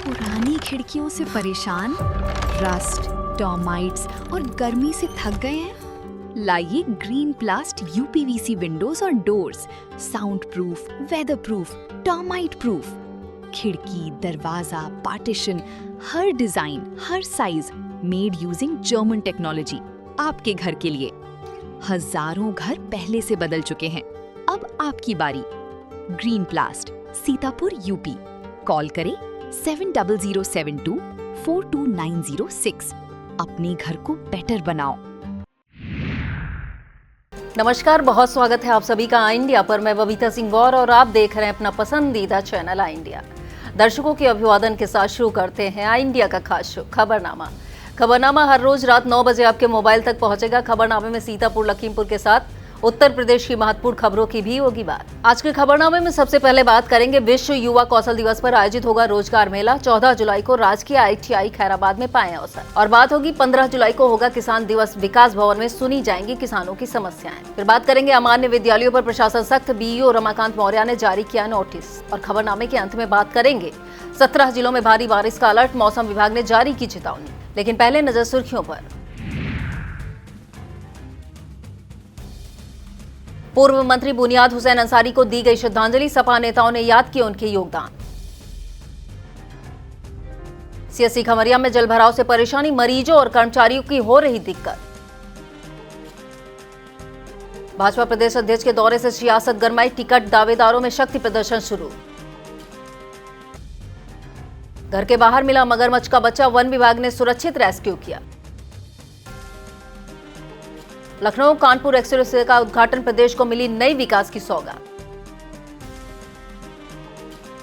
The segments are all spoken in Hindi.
पुरानी खिड़कियों से परेशान, रस्ट, टर्माइट्स और गर्मी से थक गए हैं? लाइए ग्रीन प्लास्ट यूपीवीसी विंडोज और doors, sound proof, weather proof, termite proof. खिड़की, दरवाजा, पार्टीशन, हर डिजाइन, हर size, made using German technology, आपके घर के लिए। हजारों घर पहले से बदल चुके हैं, अब आपकी बारी। Green प्लास्ट, Sitapur, UP. कॉल करें 7072422906। अपने घर को बेटर बनाओ। नमस्कार, बहुत स्वागत है आप सभी का आई इंडिया पर। मैं बबीता सिंह गौर और आप देख रहे हैं अपना पसंदीदा चैनल आई इंडिया। दर्शकों के अभिवादन के साथ शुरू करते हैं आई इंडिया का खास शो खबरनामा। खबरनामा हर रोज रात 9 बजे आपके मोबाइल तक पहुंचेगा। खबरनामे में सीतापुर, लखीमपुर के साथ उत्तर प्रदेश की महत्वपूर्ण खबरों की भी होगी बात। आज के खबरनामे में सबसे पहले बात करेंगे विश्व युवा कौशल दिवस पर आयोजित होगा रोजगार मेला। 14 जुलाई को राजकीय ITI खैराबाद में पाएं अवसर। और बात होगी 15 जुलाई को होगा किसान दिवस। विकास भवन में सुनी जाएंगी किसानों की समस्याएं। फिर बात करेंगे अमान्य विद्यालयों पर प्रशासन सख्त। BEO रमाकांत मौर्य ने जारी किया नोटिस। और खबरनामे के अंत में बात करेंगे 17 जिलों में भारी बारिश का अलर्ट, मौसम विभाग ने जारी की चेतावनी। लेकिन पहले नजर सुर्खियों पर। पूर्व मंत्री बुनियाद हुसैन अंसारी को दी गई श्रद्धांजलि। सपा नेताओं ने याद किया उनके योगदान। CSC खमरिया में जलभराव से परेशानी, मरीजों और कर्मचारियों की हो रही दिक्कत। भाजपा प्रदेश अध्यक्ष के दौरे से सियासत गरमाई, टिकट दावेदारों में शक्ति प्रदर्शन शुरू। घर के बाहर मिला मगरमच्छ का बच्चा, वन विभाग ने सुरक्षित रेस्क्यू किया। लखनऊ कानपुर एक्सप्रेस का उद्घाटन, प्रदेश को मिली नई विकास की सौगात।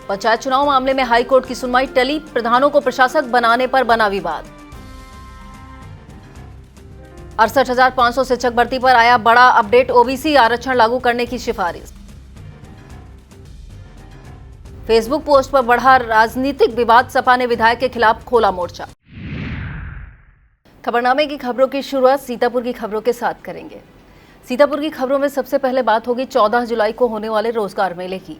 पंचायत चुनाव मामले में हाईकोर्ट की सुनवाई टली, प्रधानों को प्रशासक बनाने पर बना विवाद। 68,500 शिक्षक भर्ती पर आया बड़ा अपडेट, OBC आरक्षण लागू करने की सिफारिश। फेसबुक पोस्ट पर बढ़ा राजनीतिक विवाद, सपा ने विधायक के खिलाफ खोला मोर्चा। खबरनामे की खबरों की शुरुआत सीतापुर की खबरों के साथ करेंगे। सीतापुर की खबरों में सबसे पहले बात होगी 14 जुलाई को होने वाले रोजगार मेले की।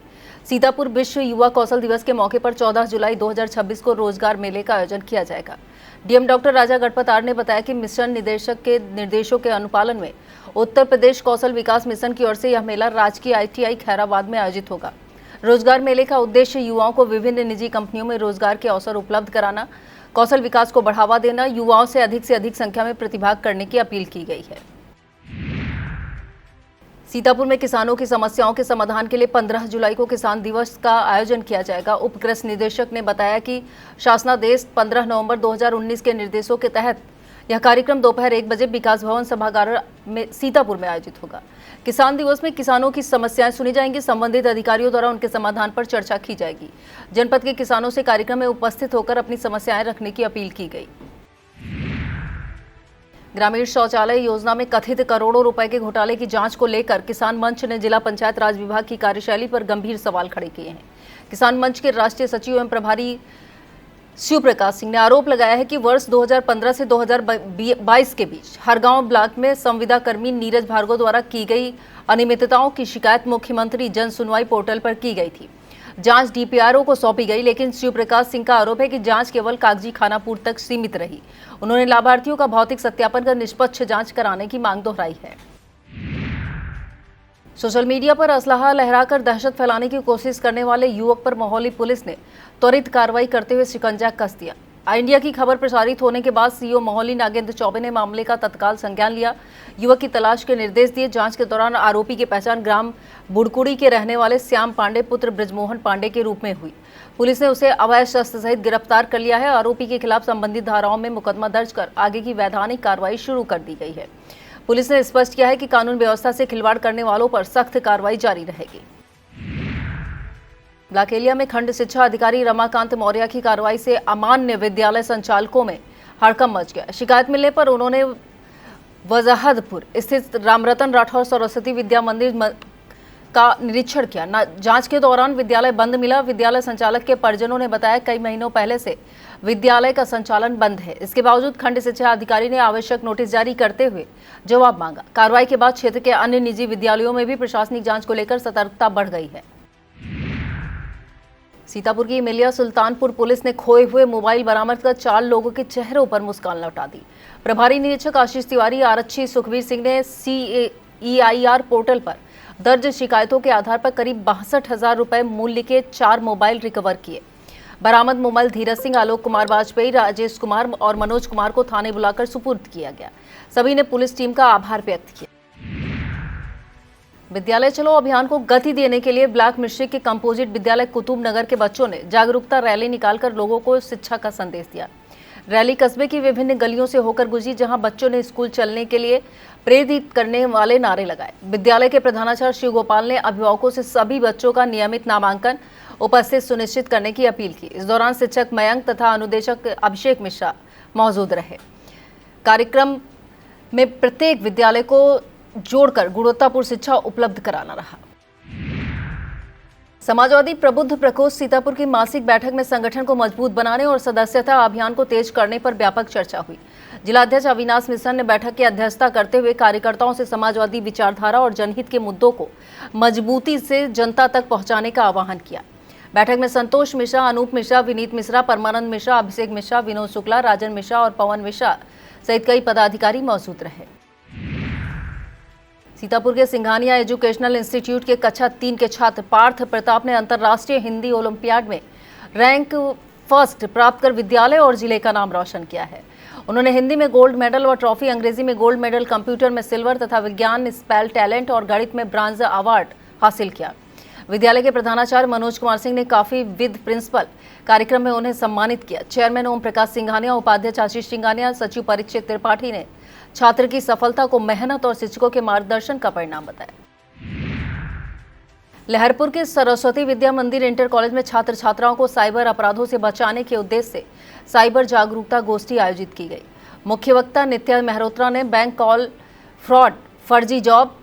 सीतापुर विश्व युवा कौशल दिवस के मौके पर 14 जुलाई 2026 को रोजगार मेले का आयोजन किया जाएगा। DM डॉक्टर राजा गढ़पतार ने बताया कि मिशन निदेशक के निर्देशों के अनुपालन में उत्तर प्रदेश कौशल विकास मिशन की ओर से यह मेला राजकीय ITI खैराबाद में आयोजित होगा। रोजगार मेले का उद्देश्य युवाओं को विभिन्न निजी कंपनियों में रोजगार के अवसर उपलब्ध कराना, कौशल विकास को बढ़ावा देना, युवाओं से अधिक संख्या में प्रतिभाग करने की अपील की गई है। सीतापुर में किसानों की समस्याओं के समाधान के लिए 15 जुलाई को किसान दिवस का आयोजन किया जाएगा। उप कृषि निदेशक ने बताया कि शासनादेश 15 नवंबर 2019 के निर्देशों के तहत यह कार्यक्रम दोपहर 1 बजे विकास भवन सभागार में सीतापुर में आयोजित होगा। किसान दिवस में किसानों की समस्याएं सुनी जाएंगी, संबंधित अधिकारियों द्वारा उनके समाधान पर चर्चा की जाएगी। जनपद के किसानों से कार्यक्रम में उपस्थित होकर अपनी समस्याएं रखने की अपील की गई। ग्रामीण शौचालय योजना में कथित करोड़ों रुपए के घोटाले की जांच को लेकर किसान मंच ने जिला पंचायत राज विभाग की कार्यशैली पर गंभीर सवाल खड़े किए हैं। किसान मंच के राष्ट्रीय सचिव एवं प्रभारी शिव प्रकाश सिंह ने आरोप लगाया है कि वर्ष 2015 से 2022 के बीच हर गांव ब्लॉक में संविदा कर्मी नीरज भार्गव द्वारा की गई अनियमितताओं की शिकायत मुख्यमंत्री जन सुनवाई पोर्टल पर की गई थी। जांच DPRO को सौंपी गई, लेकिन शिव प्रकाश सिंह का आरोप है कि जांच केवल कागजी खानापूर तक सीमित रही। उन्होंने लाभार्थियों का भौतिक सत्यापन कर निष्पक्ष जांच कराने की मांग दोहराई है। सोशल मीडिया पर असलहा लहराकर दहशत फैलाने की कोशिश करने वाले युवक पर मोहाली पुलिस ने त्वरित कार्रवाई करते हुए शिकंजा कस दिया। आई इंडिया की खबर प्रसारित होने के बाद CO मोहाली नागेंद्र चौबे ने मामले का तत्काल संज्ञान लिया। युवक की तलाश के निर्देश दिए। जांच के दौरान आरोपी की पहचान ग्राम बुड़कुड़ी के रहने वाले श्याम पांडे पुत्र ब्रजमोहन पांडे के रूप में हुई। पुलिस ने उसे अवैध शस्त्र सहित गिरफ्तार कर लिया है। आरोपी के खिलाफ संबंधित धाराओं में मुकदमा दर्ज कर आगे की वैधानिक कार्रवाई शुरू कर दी गई है। पुलिस ने स्पष्ट किया है कि कानून व्यवस्था से खिलवाड़ करने वालों पर सख्त कार्रवाई जारी रहेगी। ब्लाकेलिया में खंड शिक्षा अधिकारी रमाकांत मौर्य की कार्रवाई से अमान्य विद्यालय संचालकों में हड़कंप मच गया। शिकायत मिलने पर उन्होंने वजाहदपुर स्थित रामरतन राठौर सरस्वती विद्या मंदिर का निरीक्षण किया। जांच के दौरान विद्यालय बंद मिला। विद्यालय संचालक के परिजनों ने बताया कई महीनों पहले से विद्यालय का संचालन बंद है। इसके बावजूद खंड शिक्षा अधिकारी ने आवश्यक नोटिस जारी करते हुए जवाब मांगा। कार्रवाई के बाद क्षेत्र के अन्य निजी विद्यालयों में भी प्रशासनिक जांच को लेकर सतर्कता बढ़ गई है। सीतापुर की मिलिया सुल्तानपुर पुलिस ने खोए हुए मोबाइल बरामद कर 4 लोगों के चेहरों पर मुस्कान लौटा दी। प्रभारी निरीक्षक आशीष तिवारी, आरक्षी सुखवीर सिंह ने CEIR पोर्टल पर दर्ज शिकायतों के आधार पर करीब 62,000 रुपए मूल्य के 4 मोबाइल रिकवर किए। बरामद मोबाइल धीरज सिंह, आलोक कुमार वाजपेयी, राजेश कुमार और मनोज कुमार को थाने बुलाकर सुपुर्द किया गया। सभी ने पुलिस टीम का आभार व्यक्त किया। विद्यालय चलो अभियान को गति देने के लिए ब्लॉक मिश्रिक के कंपोजिट विद्यालय कुतुब नगर के बच्चों ने जागरूकता रैली निकालकर लोगों को शिक्षा का संदेश दिया। रैली कस्बे की विभिन्न गलियों से होकर गुजरी, जहां बच्चों ने स्कूल चलने के लिए प्रेरित करने वाले नारे लगाए। विद्यालय के प्रधानाचार्य शिव गोपाल ने अभिभावकों से सभी बच्चों का नियमित नामांकन उपस्थित सुनिश्चित करने की अपील की। इस दौरान शिक्षक मयंक तथा अनुदेशक अभिषेक मिश्रा मौजूद रहे। कार्यक्रम में प्रत्येक विद्यालय को जोड़कर गुणवत्तापूर्ण शिक्षा उपलब्ध कराना रहा। समाजवादी प्रबुद्ध प्रकोष्ठ सीतापुर की मासिक बैठक में संगठन को मजबूत बनाने और सदस्यता अभियान को तेज करने पर व्यापक चर्चा हुई। जिलाध्यक्ष अविनाश मिश्रा ने बैठक की अध्यक्षता करते हुए कार्यकर्ताओं से समाजवादी विचारधारा और जनहित के मुद्दों को मजबूती से जनता तक पहुंचाने का आह्वान किया। बैठक में संतोष मिश्रा, अनूप मिश्रा, विनीत मिश्रा, परमानंद मिश्रा, अभिषेक मिश्रा, विनोद शुक्ला, राजन मिश्रा और पवन मिश्रा सहित कई पदाधिकारी मौजूद रहे। सीतापुर के सिंघानिया एजुकेशनल इंस्टीट्यूट के कक्षा 3 के छात्र पार्थ प्रताप ने अंतर्राष्ट्रीय हिंदी ओलंपियाड में रैंक फर्स्ट प्राप्त कर विद्यालय और जिले का नाम रोशन किया है। उन्होंने हिंदी में गोल्ड मेडल और ट्रॉफी, अंग्रेजी में गोल्ड मेडल, कंप्यूटर में सिल्वर तथा विज्ञान, स्पेल टैलेंट और गणित में ब्रांज अवार्ड हासिल किया। विद्यालय के प्रधानाचार्य मनोज कुमार सिंह ने काफी विद प्रिंसिपल कार्यक्रम में उन्हें सम्मानित किया। चेयरमैन ओम प्रकाश सिंघानिया, उपाध्यक्ष आशीष सिंघानिया, सचिव परीक्षित त्रिपाठी ने छात्र की सफलता को मेहनत और शिक्षकों के मार्गदर्शन का परिणाम बताया। लहरपुर के सरस्वती विद्या मंदिर इंटर कॉलेज में छात्र छात्राओं को साइबर अपराधों से बचाने के उद्देश्य से साइबर जागरूकता गोष्ठी आयोजित की गई। मुख्य वक्ता नित्या मेहरोत्रा ने बैंक कॉल फ्रॉड, फर्जी जॉब,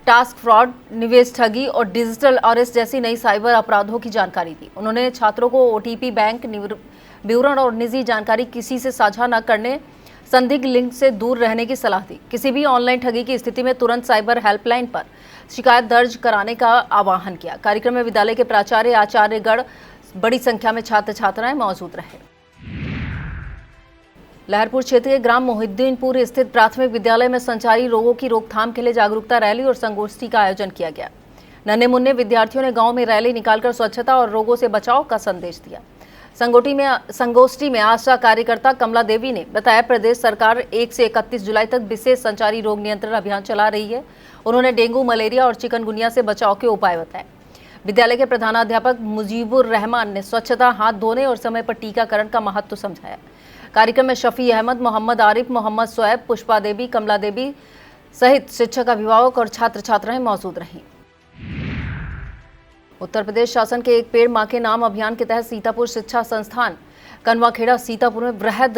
टास्क फ्रॉड, निवेश ठगी और डिजिटल अरेस्ट जैसी नई साइबर अपराधों की जानकारी दी। उन्होंने छात्रों को OTP, बैंक विवरण और निजी जानकारी किसी से साझा न करने, संदिग्ध लिंक से दूर रहने की सलाह दी। किसी भी ऑनलाइन ठगी की स्थिति में तुरंत साइबर हेल्पलाइन पर शिकायत दर्ज कराने का आह्वान किया। कार्यक्रम में विद्यालय के प्राचार्य, आचार्यगण, बड़ी संख्या में छात्र छात्राएं मौजूद रहे। लहरपुर क्षेत्र के ग्राम मोहिद्दीनपुर स्थित प्राथमिक विद्यालय में संचारी रोगों की रोकथाम के लिए जागरूकता रैली और संगोष्ठी का आयोजन किया गया। नन्हे मुन्ने विद्यार्थियों ने गांव में रैली निकालकर स्वच्छता और रोगों से बचाव का संदेश दिया। संगोष्ठी में आशा कार्यकर्ता कमला देवी ने बताया, प्रदेश सरकार 1 से 31 जुलाई तक विशेष संचारी रोग नियंत्रण अभियान चला रही है। उन्होंने डेंगू, मलेरिया और चिकनगुनिया से बचाव के उपाय बताए। विद्यालय के प्रधानाध्यापक मुजीबुर रहमान ने स्वच्छता, हाथ धोने और समय पर टीकाकरण का महत्व समझाया। कार्यक्रम में शफी अहमद, मोहम्मद आरिफ, मोहम्मद सोएब, पुष्पा देवी, कमला देवी सहित शिक्षक, अभिभावक और छात्र छात्राएं मौजूद रहीं। उत्तर प्रदेश शासन के एक पेड़ मां के नाम अभियान के तहत सीतापुर शिक्षा संस्थान कनवाखेड़ा सीतापुर में वृहद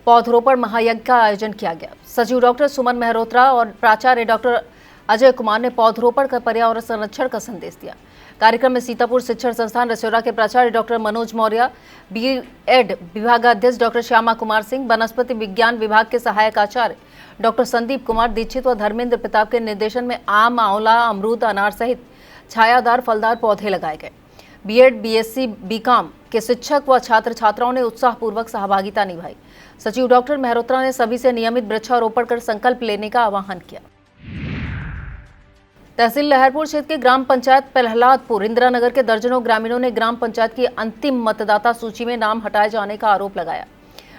पौधरोपण महायज्ञ का आयोजन किया गया। सचिव डॉक्टर सुमन मेहरोत्रा और प्राचार्य डॉक्टर अजय कुमार ने पौधरोपण कर पर्यावरण संरक्षण का संदेश दिया। कार्यक्रम में सीतापुर शिक्षण संस्थान रसोरा के प्राचार्य डॉक्टर मनोज मौर्य, B.Ed विभागाध्यक्ष डॉक्टर श्यामा कुमार सिंह, वनस्पति विज्ञान विभाग के सहायक आचार्य डॉक्टर संदीप कुमार दीक्षित व धर्मेंद्र प्रताप के निर्देशन में आम, आंवला, अमरूद, अनार सहित छायादार फलदार पौधे लगाए गए। B.Ed, B.Sc, B.Com के शिक्षक व छात्र छात्राओं ने उत्साहपूर्वक सहभागिता निभाई। सचिव डॉक्टर मेहरोत्रा ने सभी से नियमित वृक्षारोपण कर संकल्प लेने का आह्वान किया। तहसील लहरपुर क्षेत्र के ग्राम पंचायत प्रहलादपुर इंदिरा नगर के दर्जनों ग्रामीणों ने ग्राम पंचायत की अंतिम मतदाता सूची में नाम हटाए जाने का आरोप लगाया।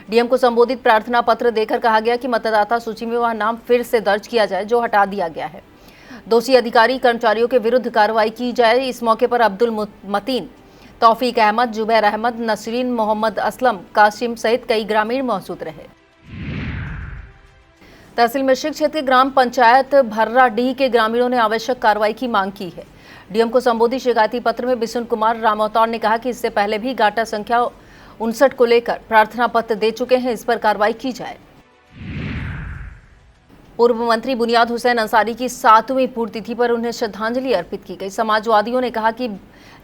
डीएम को संबोधित प्रार्थना पत्र देकर कहा गया कि मतदाता सूची में वह नाम फिर से दर्ज किया जाए जो हटा दिया गया है। दोषी अधिकारी कर्मचारियों के विरुद्ध कार्रवाई की जाए। इस मौके पर अब्दुल मतीन, तौफीक अहमद, जुबैर अहमद, नसरीन, मोहम्मद असलम, कासिम सहित कई ग्रामीण मौजूद रहे। तहसील मिश्रिक क्षेत्र के ग्राम पंचायत भर्राडीह के ग्रामीणों ने आवश्यक कार्रवाई की मांग की है। डीएम को संबोधित शिकायती पत्र में बिशुन कुमार रामौतार ने कहा कि इससे पहले भी गाटा संख्या 59 को लेकर प्रार्थना पत्र दे चुके हैं, इस पर कार्रवाई की जाए। पूर्व मंत्री बुनियाद हुसैन अंसारी की 7वीं पुण्यतिथि पर उन्हें श्रद्धांजलि अर्पित की गई। समाजवादियों ने कहा कि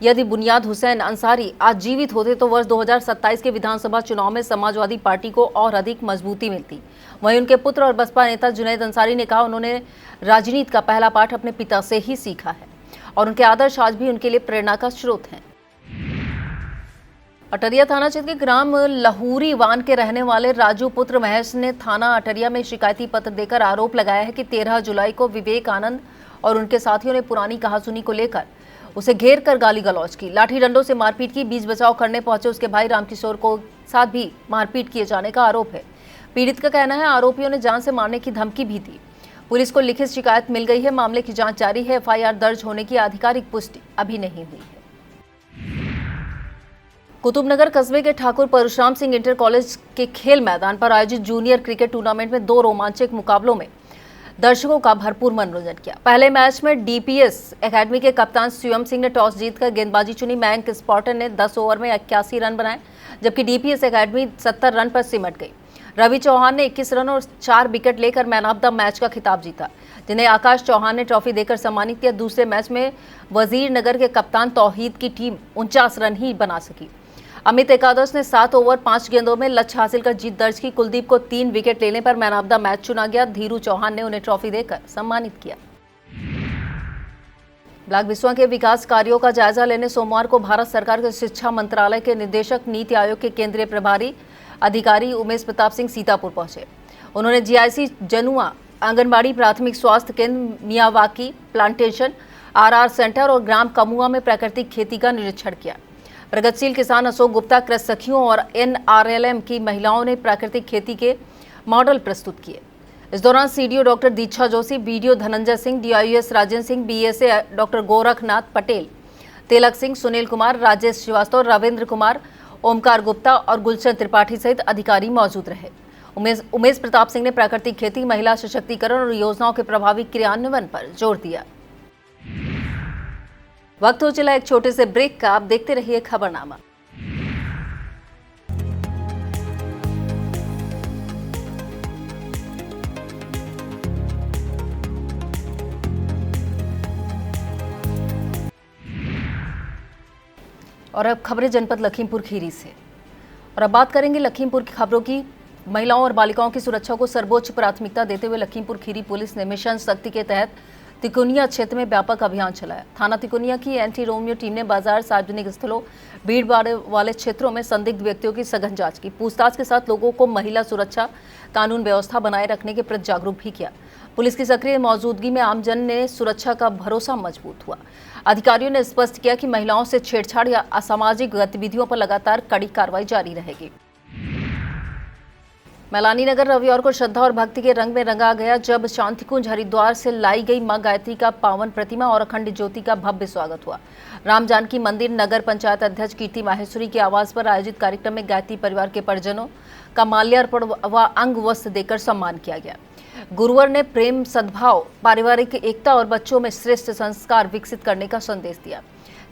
यदि बुनियाद हुसैन अंसारी आज जीवित होते तो वर्ष 2027 के विधानसभा चुनाव में समाजवादी पार्टी को और अधिक मजबूती मिलती। वहीं उनके पुत्र और बसपा नेता जुनैद अंसारी ने कहा, उन्होंने राजनीति का पहला पाठ अपने पिता से ही सीखा है और उनके आदर्श आज भी उनके लिए प्रेरणा का स्रोत हैं। अटरिया थाना क्षेत्र के ग्राम लहूरी वान के रहने वाले राजू पुत्र महेश ने थाना अटरिया में शिकायती पत्र देकर आरोप लगाया है कि 13 जुलाई को विवेक आनंद और उनके साथियों ने पुरानी कहासुनी को लेकर उसे घेर कर गाली गलौज की, लाठी डंडों से मारपीट की। बीच बचाव करने पहुंचे उसके भाई रामकिशोर को साथ भी मारपीट किए जाने का आरोप है। पीड़ित का कहना है आरोपियों ने जान से मारने की धमकी भी दी। पुलिस को लिखित शिकायत मिल गई है। मामले की जांच जारी है। एफआईआर दर्ज होने की आधिकारिक पुष्टि अभी नहीं हुई है। कुतुबनगर कस्बे के ठाकुर परशुराम सिंह इंटर कॉलेज के खेल मैदान पर आयोजित जूनियर क्रिकेट टूर्नामेंट में 2 रोमांचक मुकाबलों में दर्शकों का भरपूर मनोरंजन किया। पहले मैच में डीपीएस एकेडमी के कप्तान शिवम सिंह ने टॉस जीतकर गेंदबाजी चुनी। मयंक स्पॉटन ने 10 ओवर में 81 रन बनाए, जबकि डीपीएस एकेडमी 70 रन पर सिमट गई। रवि चौहान ने 21 रन और 4 विकेट लेकर मैन ऑफ द मैच का खिताब जीता, जिन्हें आकाश चौहान ने ट्रॉफी देकर सम्मानित किया। दूसरे मैच में वजीर नगर के कप्तान तौहीद की टीम 49 रन ही बना सकी। अमित एकादश ने 7 ओवर 5 गेंदों में लक्ष्य हासिल कर जीत दर्ज की। कुलदीप को 3 विकेट लेने पर मैन ऑफ द मैच चुना गया। धीरू चौहान ने उन्हें ट्रॉफी देकर सम्मानित किया। ब्लॉक बिसवा के विकास कार्यों का जायजा लेने सोमवार को भारत सरकार के शिक्षा मंत्रालय के निदेशक, नीति आयोग के केंद्रीय प्रभारी अधिकारी उमेश प्रताप सिंह सीतापुर पहुंचे। उन्होंने जीआईसी जनुआ, आंगनबाड़ी, प्राथमिक स्वास्थ्य केंद्र मियावाकी प्लांटेशन, आरआर सेंटर और ग्राम कमुआ में प्राकृतिक खेती का निरीक्षण किया। प्रगतिशील किसान अशोक गुप्ता, कृषि सखियों और एनआरएलएम की महिलाओं ने प्राकृतिक खेती के मॉडल प्रस्तुत किए। इस दौरान CDO doctor Diksha Joshi, BDO Dhananjay Singh, DIS Rajendra Singh, BSA doctor Gorakhnath Patel, Tilak Singh, Sunil Kumar, Rajesh Srivastava, Ravindra Kumar, Omkar Gupta और गुलशन त्रिपाठी सहित अधिकारी मौजूद रहे। उमेश प्रताप सिंह ने प्राकृतिक खेती, महिला सशक्तिकरण और योजनाओं के प्रभावी क्रियान्वयन पर जोर दिया। वक्त हो चला एक छोटे से ब्रेक का। आप देखते रहिए खबरनामा। और अब खबरें जनपद लखीमपुर खीरी से। और अब बात करेंगे लखीमपुर की खबरों की। महिलाओं और बालिकाओं की सुरक्षा को सर्वोच्च प्राथमिकता देते हुए लखीमपुर खीरी पुलिस ने मिशन शक्ति के तहत तिकोनिया क्षेत्र में व्यापक अभियान चलाया। थाना तिकोनिया की एंटी रोमियो टीम ने बाजार, सार्वजनिक स्थलों, भीड़ भाड़ वाले क्षेत्रों में संदिग्ध व्यक्तियों की सघन जांच की। पूछताछ के साथ लोगों को महिला सुरक्षा, कानून व्यवस्था बनाए रखने के प्रति जागरूक भी किया। पुलिस की सक्रिय मौजूदगी में आमजन ने सुरक्षा का भरोसा मजबूत हुआ। अधिकारियों ने स्पष्ट किया कि महिलाओं से छेड़छाड़ या असामाजिक गतिविधियों पर लगातार कड़ी कार्रवाई जारी रहेगी। मैलानी नगर रविवार को श्रद्धा और भक्ति के रंग में रंगा गया, जब शांतिकुंज हरिद्वार से लाई गई मां गायत्री का पावन प्रतिमा और अखंड ज्योति का भव्य स्वागत हुआ। राम जानकी मंदिर नगर पंचायत अध्यक्ष कीर्ति माहेश्वरी के आवास पर आयोजित कार्यक्रम में गायत्री परिवार के परिजनों का माल्यार्पण व अंग वस्त्र देकर सम्मान किया गया। गुरुवर ने प्रेम, सद्भाव, पारिवारिक एकता और बच्चों में श्रेष्ठ संस्कार विकसित करने का संदेश दिया।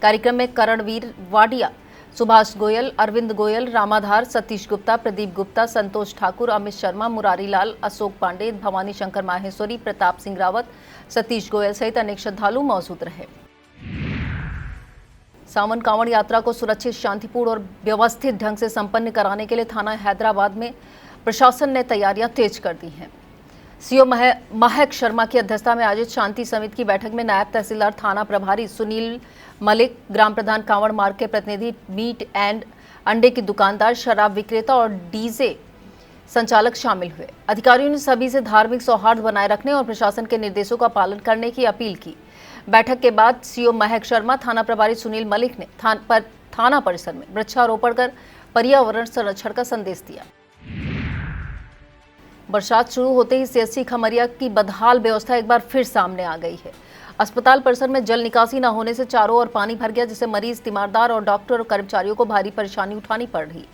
कार्यक्रम में करणवीर वाडिया, सुभाष गोयल, अरविंद गोयल, रामाधार, सतीश गुप्ता, प्रदीप गुप्ता, संतोष ठाकुर, अमित शर्मा, मुरारी लाल, अशोक पांडे, भवानी शंकर माहेश्वरी, प्रताप सिंह रावत, सतीश गोयल सहित अनेक श्रद्धालु मौजूद रहे। सावन कांवड़ यात्रा को सुरक्षित, शांतिपूर्ण और व्यवस्थित ढंग से संपन्न कराने के लिए थाना हैदराबाद में प्रशासन ने तैयारियां तेज कर दी हैं। सीओ महक शर्मा की अध्यक्षता में आयोजित शांति समिति की बैठक में नायब तहसीलदार, थाना प्रभारी सुनील मलिक, ग्राम प्रधान, कांवड़ मार्ग के प्रतिनिधि, मीट एंड अंडे की दुकानदार, शराब विक्रेता और डीजे संचालक शामिल हुए। अधिकारियों ने सभी से धार्मिक सौहार्द बनाए रखने और प्रशासन के निर्देशों का पालन करने की अपील की। बैठक के बाद सीओ महक शर्मा, थाना प्रभारी सुनील मलिक ने थाना परिसर में वृक्षारोपण कर पर्यावरण संरक्षण का संदेश दिया। बरसात शुरू होते ही सीएचसी खमरिया की बदहाल व्यवस्था एक बार फिर सामने आ गई है। अस्पताल परिसर में जल निकासी न होने से चारों ओर पानी भर गया, जिससे मरीज, तीमारदार और डॉक्टर और कर्मचारियों को भारी परेशानी उठानी पड़ रही।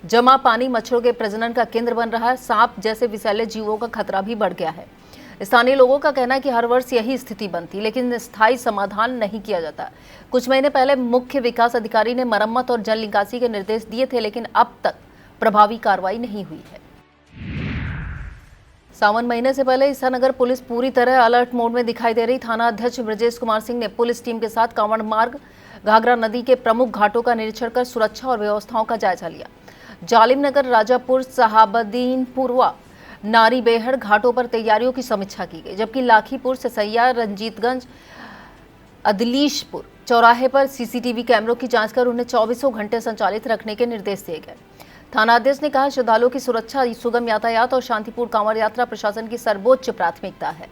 जमा पानी मच्छरों के प्रजनन का केंद्र बन रहा है। सांप जैसे विषैले जीवों का खतरा भी बढ़ गया है। स्थानीय लोगों का कहना है कि हर वर्ष यही स्थिति बनती, लेकिन स्थायी समाधान नहीं किया जाता। कुछ महीने पहले मुख्य विकास अधिकारी ने मरम्मत और जल निकासी के निर्देश दिए थे, लेकिन अब तक प्रभावी कार्रवाई नहीं हुई है। सावन महीने से पहले ईसानगर पुलिस पूरी तरह अलर्ट मोड में दिखाई दे रही। थाना अध्यक्ष ब्रजेश कुमार सिंह ने पुलिस टीम के साथ कांवड़ मार्ग, घाघरा नदी के प्रमुख घाटों का निरीक्षण कर सुरक्षा और व्यवस्थाओं का जायजा लिया। जालिमनगर, राजापुर, सहाबदीनपुरवा, नारी बेहड़ घाटों पर तैयारियों की समीक्षा की गई, जबकि लाखीपुर, ससैया, रंजीतगंज, अदलीशपुर, चौराहे पर सीसीटीवी कैमरों की जांच कर उन्हें 24 घंटे संचालित रखने के निर्देश दिए गए। थानाध्यक्ष ने कहा, श्रद्धालुओं की सुरक्षा, सुगम यातायात और शांतिपूर्ण कांवड़ यात्रा प्रशासन की सर्वोच्च प्राथमिकता है।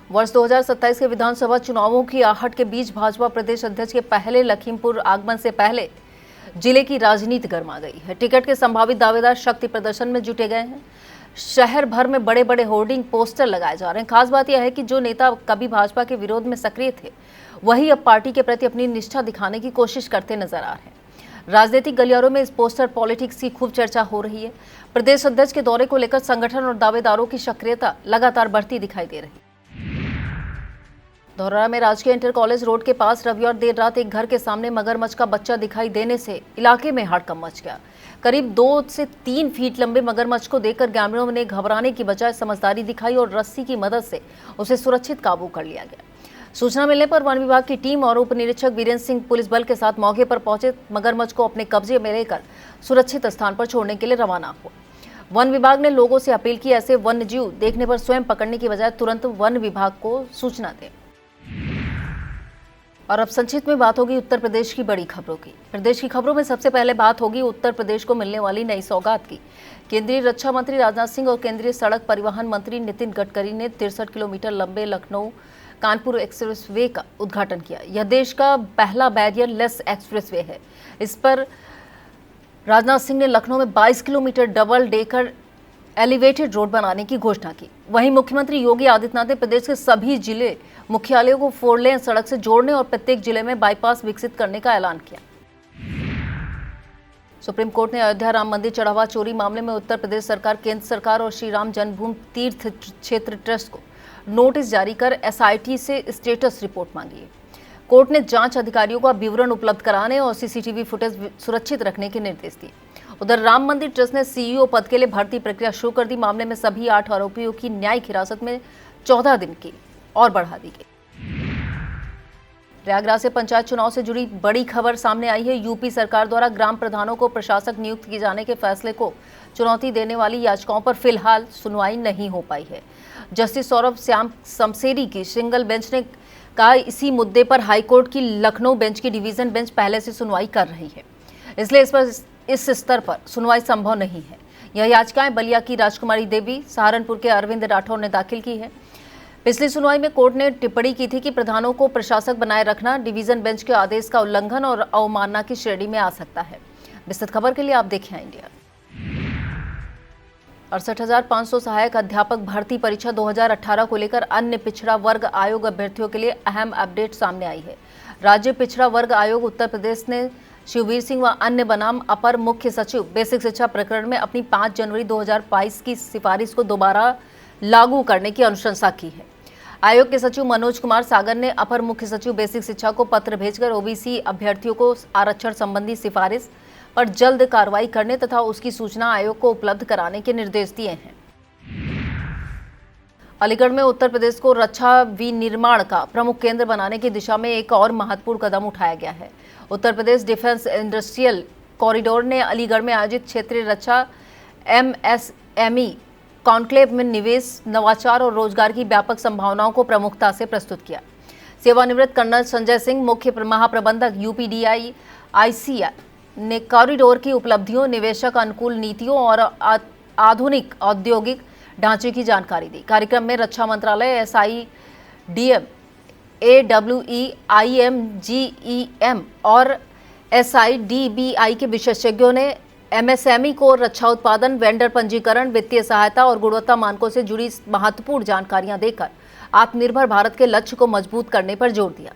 वर्ष 2027 के विधानसभा चुनावों की आहट के बीच भाजपा प्रदेश अध्यक्ष के पहले लखीमपुर आगमन से पहले जिले की राजनीति गर्मा गई है। टिकट के संभावित दावेदार शक्ति प्रदर्शन में जुटे गए हैं। शहर भर में बड़े बड़े होर्डिंग पोस्टर लगाए जा रहे हैं। खास बात यह है कि जो नेता कभी भाजपा के विरोध में सक्रिय थे, वही अब पार्टी के प्रति अपनी निष्ठा दिखाने की कोशिश करते नजर आ रहे हैं। राजनीतिक गलियारों में इस पोस्टर पॉलिटिक्स की खूब चर्चा हो रही है। प्रदेश अध्यक्ष के दौरे को लेकर संगठन और दावेदारों की सक्रियता लगातार बढ़ती दिखाई दे रही है। धौरहरा में राजकीय इंटर कॉलेज रोड के पास रविवार देर रात एक घर के सामने मगरमच्छ का बच्चा दिखाई देने से इलाके में हड़कंप मच गया। करीब 2 से 3 फीट लंबे मगरमच्छ को देखकर ग्रामीणों ने घबराने की बजाय समझदारी दिखाई और रस्सी की मदद से उसे सुरक्षित काबू कर लिया गया। सूचना मिलने पर वन विभाग की टीम और उप निरीक्षक वीरेंद्र सिंह पुलिस बल के साथ मौके पर पहुंचे। मगरमच्छ को अपने कब्जे में लेकर सुरक्षित स्थान पर छोड़ने के लिए रवाना हुआ। वन विभाग ने लोगों से अपील की, ऐसे वन्य जीव देखने पर स्वयं पकड़ने की बजाय तुरंत वन विभाग को सूचना दें। और अब संक्षिप्त में बात होगी उत्तर प्रदेश की बड़ी खबरों की। प्रदेश की खबरों में सबसे पहले बात होगी उत्तर प्रदेश को मिलने वाली नई सौगात की। केंद्रीय रक्षा मंत्री राजनाथ सिंह और केंद्रीय सड़क परिवहन मंत्री नितिन गडकरी ने 63 किलोमीटर लंबे लखनऊ कानपुर एक्सप्रेसवे का उद्घाटन किया। यह देश का पहला बैरियर लेस एक्सप्रेसवे है। इस पर राजनाथ सिंह ने लखनऊ में 22 kilometre double decker elevated road बनाने की घोषणा की। वहीं मुख्यमंत्री योगी आदित्यनाथ ने प्रदेश के सभी जिले मुख्यालयों को 4 लेन सड़क से जोड़ने और प्रत्येक जिले में बाईपास विकसित करने का ऐलान किया। सुप्रीम कोर्ट ने अयोध्या राम मंदिर चढ़ावा चोरी मामले में उत्तर प्रदेश सरकार, केंद्र सरकार और श्री राम जन्मभूमि तीर्थ क्षेत्र ट्रस्ट को नोटिस जारी कर एसआईटी से स्टेटस रिपोर्ट मांगी है। कोर्ट ने जांच अधिकारियों को विवरण उपलब्ध कराने और सीसीटीवी फुटेज सुरक्षित रखने के निर्देश दिए। उधर राम मंदिर ट्रस्ट ने सीईओ पद के लिए भर्ती प्रक्रिया शुरू कर दी। मामले में सभी 8 आरोपियों की न्यायिक हिरासत में 14 दिन की और बढ़ा दी गई। प्रयागराज से पंचायत चुनाव से जुड़ी बड़ी खबर सामने आई है। यूपी सरकार द्वारा ग्राम प्रधानों को प्रशासक नियुक्त किए जाने के फैसले को चुनौती देने वाली याचिकाओं पर फिलहाल सुनवाई नहीं हो पाई है। जस्टिस सौरभ श्याम समसेरी की सिंगल बेंच ने कहा, इसी मुद्दे पर हाईकोर्ट की लखनऊ बेंच की डिवीजन बेंच पहले से सुनवाई कर रही है, इसलिए इस पर इस स्तर पर सुनवाई संभव नहीं है। यह याचिकाएं बलिया की राजकुमारी देवी, सहारनपुर के अरविंद राठौर ने दाखिल की है। पिछली सुनवाई में कोर्ट ने टिप्पणी की थी कि प्रधानों को प्रशासक बनाए रखना डिवीजन बेंच के आदेश का उल्लंघन और अवमानना की श्रेणी में आ सकता है। विस्तृत खबर के लिए आप देखें इंडिया। 68,500 सहायक अध्यापक भर्ती परीक्षा 2018 को लेकर अन्य पिछड़ा वर्ग आयोग अभ्यर्थियों के लिए अहम अपडेट सामने आई है। राज्य पिछड़ा वर्ग आयोग उत्तर प्रदेश ने शिववीर सिंह व अन्य बनाम अपर मुख्य सचिव बेसिक शिक्षा प्रकरण में अपनी 5 जनवरी 2022 की सिफारिश को दोबारा लागू करने की अनुशंसा की है। आयोग के सचिव मनोज कुमार सागर ने अपर मुख्य सचिव बेसिक शिक्षा को पत्र भेजकर ओबीसी अभ्यर्थियों को आरक्षण संबंधी सिफारिश पर जल्द कार्रवाई करने तथा उसकी सूचना आयोग को उपलब्ध कराने के निर्देश दिए हैं। अलीगढ़ में उत्तर प्रदेश को रक्षा विनिर्माण का प्रमुख केंद्र बनाने की दिशा में एक और महत्वपूर्ण कदम उठाया गया है। Uttar Pradesh defence industrial corridor ने अलीगढ़ में आयोजित क्षेत्रीय रक्षा MSME कॉन्क्लेव में निवेश, नवाचार और रोजगार की व्यापक संभावनाओं को प्रमुखता से प्रस्तुत किया। सेवानिवृत्त कर्नल संजय सिंह, मुख्य महाप्रबंधक UPDI ICI ने कॉरिडोर की उपलब्धियों, निवेशक अनुकूल नीतियों और आधुनिक औद्योगिक ढांचे की जानकारी दी। कार्यक्रम में रक्षा मंत्रालय, SIDM, AWE, IMGEM और SIDBI के विशेषज्ञों ने MSME को रक्षा उत्पादन, वेंडर पंजीकरण, वित्तीय सहायता और गुणवत्ता मानकों से जुड़ी महत्वपूर्ण जानकारियां देकर आत्मनिर्भर भारत के लक्ष्य को मजबूत करने पर जोर दिया।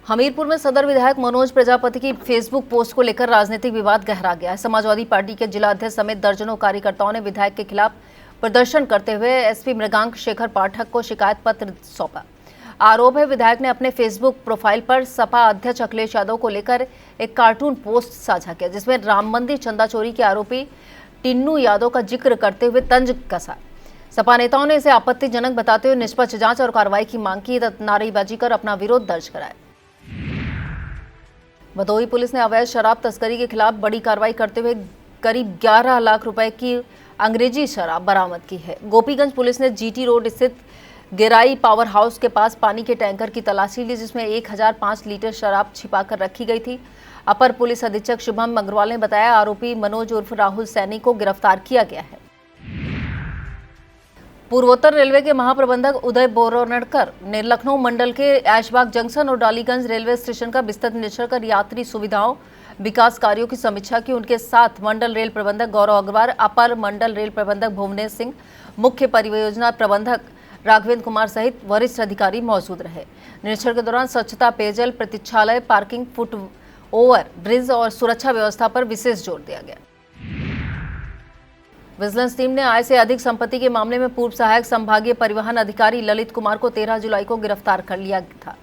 हमीरपुर में सदर विधायक मनोज प्रजापति की फेसबुक पोस्ट को लेकर राजनीतिक विवाद गहरा गया है। समाजवादी पार्टी के जिला अध्यक्ष समेत दर्जनों कार्यकर्ताओं ने विधायक के खिलाफ प्रदर्शन करते हुए SP मृगांक शेखर पाठक को शिकायत पत्र सौंपा। आरोप है विधायक ने अपने फेसबुक प्रोफाइल पर सपा अध्यक्ष अखिलेश यादव को लेकर एक कार्टून पोस्ट साझा किया, जिसमें राम मंदिर चंदा चोरी के आरोपी टिन्नू यादव का जिक्र करते हुए तंज कसा। सपा नेताओं ने इसे आपत्तिजनक बताते हुए निष्पक्ष जांच और कार्रवाई की मांग की, नारेबाजी कर अपना विरोध दर्ज कराया। भदोही पुलिस ने अवैध शराब तस्करी के खिलाफ बड़ी कार्रवाई करते हुए करीब 11 लाख रुपए की अंग्रेजी शराब बरामद की है। गोपीगंज पुलिस ने GT रोड स्थित गिराई पावर हाउस के पास पानी के टैंकर की तलाशी ली, जिसमें 1005 लीटर शराब छिपाकर रखी गई थी। अपर पुलिस अधीक्षक शुभम अग्रवाल ने बताया, आरोपी मनोज उर्फ राहुल सैनी को गिरफ्तार किया गया है। पूर्वोत्तर रेलवे के महाप्रबंधक उदय बोरनडकर ने लखनऊ मंडल के ऐशबाग जंक्शन और डालीगंज रेलवे स्टेशन का विस्तृत निरीक्षण कर यात्री सुविधाओं, विकास कार्यों की समीक्षा की। उनके साथ मंडल रेल प्रबंधक गौरव अग्रवाल, अपर मंडल रेल प्रबंधक भुवनेश सिंह, मुख्य परियोजना प्रबंधक राघवेंद्र कुमार सहित वरिष्ठ अधिकारी मौजूद रहे। निरीक्षण के दौरान स्वच्छता, पेयजल, प्रतीक्षालय, पार्किंग, फुट ओवर ब्रिज और सुरक्षा व्यवस्था पर विशेष जोर दिया गया। विजिलेंस टीम ने आय से अधिक संपत्ति के मामले में पूर्व सहायक संभागीय परिवहन अधिकारी ललित कुमार को 13 जुलाई को गिरफ्तार कर लिया था।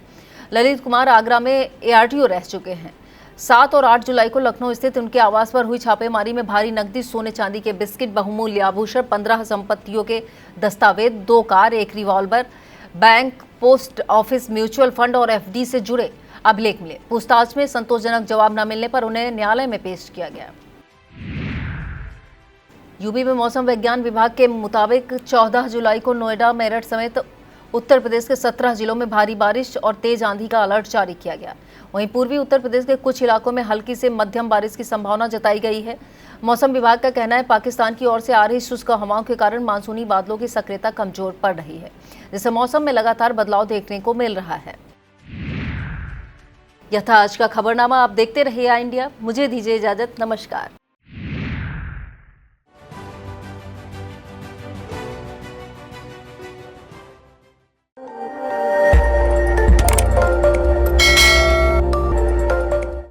ललित कुमार आगरा में ARTO रह चुके हैं। 7 और 8 जुलाई को लखनऊ स्थित उनके आवास पर हुई छापेमारी में भारी नकदी, सोने चांदी के बिस्किट, बहुमूल्य आभूषण, 15 संपत्तियों के दस्तावेज, 2 car, 1 revolver, bank, post office, mutual fund और FD से जुड़े अभिलेख मिले। पूछताछ में संतोषजनक जवाब न मिलने पर उन्हें न्यायालय में पेश किया गया। यूपी में मौसम विज्ञान विभाग के मुताबिक 14 जुलाई को नोएडा, मेरठ समेत उत्तर प्रदेश के 17 जिलों में भारी बारिश और तेज आंधी का अलर्ट जारी किया गया। वहीं पूर्वी उत्तर प्रदेश के कुछ इलाकों में हल्की से मध्यम बारिश की संभावना जताई गई है। मौसम विभाग का कहना है, पाकिस्तान की ओर से आ रही शुष्क हवाओं के कारण मानसूनी बादलों की सक्रियता कमजोर पड़ रही है, जिससे मौसम में लगातार बदलाव देखने को मिल रहा है। यह था आज का खबरनामा। आप देखते रहिए इंडिया। मुझे दीजिए इजाजत। नमस्कार।